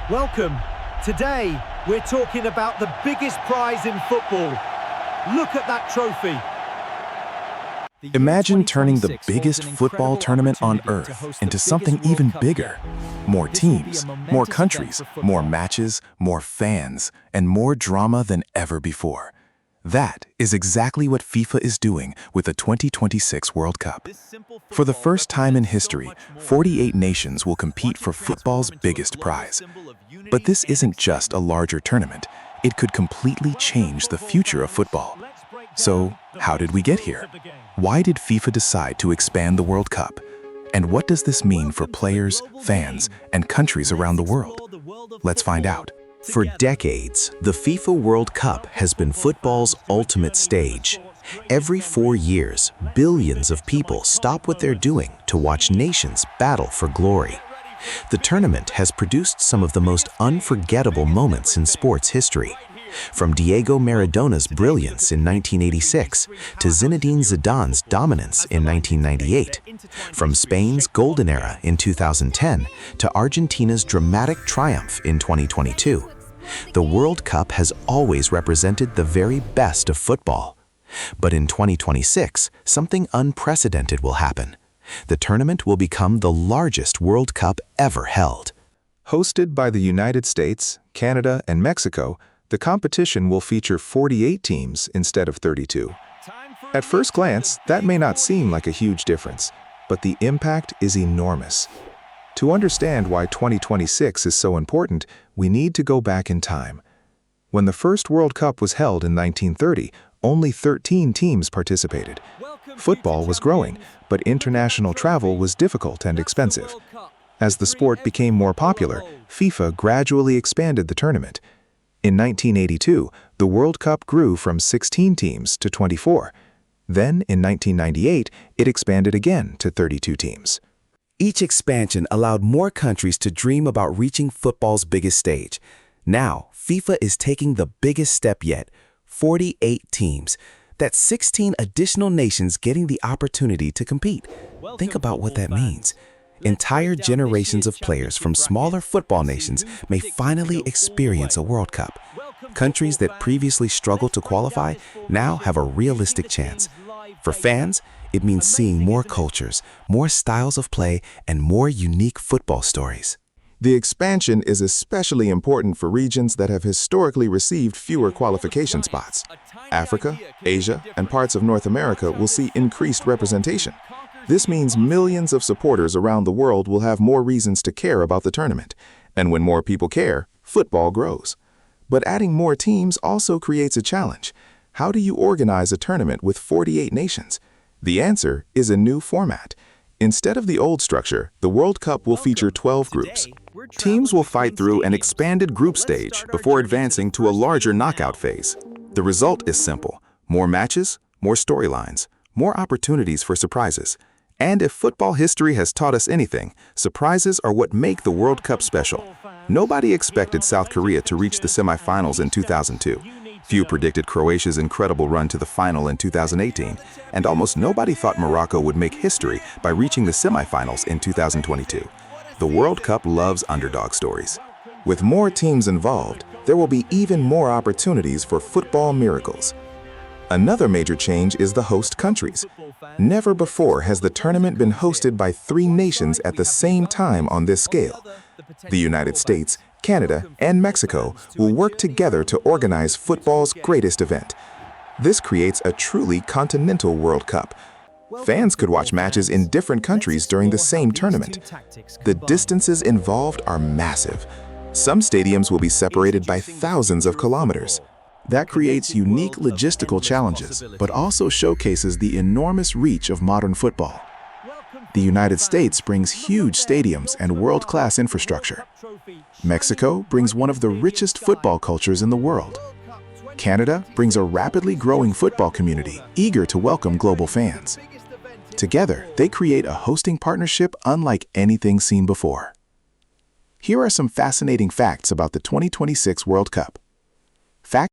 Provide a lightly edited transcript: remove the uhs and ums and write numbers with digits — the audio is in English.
Welcome. Today, we're talking about the biggest prize in football. Look at that trophy. Imagine turning the biggest football tournament on Earth into something even bigger. More teams, more countries, more matches, more fans, and more drama than ever before. That is exactly what FIFA is doing with the 2026 World Cup. For the first time in history, 48 nations will compete for football's biggest prize. But this isn't just a larger tournament. It could completely change the future of football. So, how did we get here? Why did FIFA decide to expand the World Cup? And what does this mean for players, fans, and countries around the world? Let's find out. For decades, the FIFA World Cup has been football's ultimate stage. Every 4 years, billions of people stop what they're doing to watch nations battle for glory. The tournament has produced some of the most unforgettable moments in sports history. From Diego Maradona's brilliance in 1986 to Zinedine Zidane's dominance in 1998, from Spain's golden era in 2010 to Argentina's dramatic triumph in 2022, the World Cup has always represented the very best of football. But in 2026, something unprecedented will happen. The tournament will become the largest World Cup ever held. Hosted by the United States, Canada, and Mexico, the competition will feature 48 teams instead of 32. At first glance, that may not seem like a huge difference, but the impact is enormous. To understand why 2026 is so important, we need to go back in time. When the first World Cup was held in 1930, only 13 teams participated. Football was growing, but international travel was difficult and expensive. As the sport became more popular, FIFA gradually expanded the tournament. In 1982, the World Cup grew from 16 teams to 24. Then, in 1998, it expanded again to 32 teams. Each expansion allowed more countries to dream about reaching football's biggest stage. Now, FIFA is taking the biggest step yet, 48 teams. That's 16 additional nations getting the opportunity to compete. Think about what that means. Entire generations of players from smaller football nations may finally experience a World Cup. Countries that previously struggled to qualify now have a realistic chance. For fans, it means seeing more cultures, more styles of play, and more unique football stories. The expansion is especially important for regions that have historically received fewer qualification spots. Africa, Asia, and parts of North America will see increased representation. This means millions of supporters around the world will have more reasons to care about the tournament. And when more people care, football grows. But adding more teams also creates a challenge. How do you organize a tournament with 48 nations? The answer is a new format. Instead of the old structure, the World Cup will feature 12 groups. Teams will fight through an expanded group stage before advancing to a larger knockout phase. The result is simple: more matches, more storylines, more opportunities for surprises. And if football history has taught us anything, surprises are what make the World Cup special. Nobody expected South Korea to reach the semifinals in 2002. Few predicted Croatia's incredible run to the final in 2018, and almost nobody thought Morocco would make history by reaching the semifinals in 2022. The World Cup loves underdog stories. With more teams involved, there will be even more opportunities for football miracles. Another major change is the host countries. Never before has the tournament been hosted by 3 nations at the same time on this scale. The United States, Canada, and Mexico will work together to organize football's greatest event. This creates a truly continental World Cup. Fans could watch matches in different countries during the same tournament. The distances involved are massive. Some stadiums will be separated by thousands of kilometers. That creates unique logistical challenges, but also showcases the enormous reach of modern football. The United States brings huge stadiums and world-class infrastructure. Mexico brings one of the richest football cultures in the world. Canada brings a rapidly growing football community, eager to welcome global fans. Together, they create a hosting partnership unlike anything seen before. Here are some fascinating facts about the 2026 World Cup.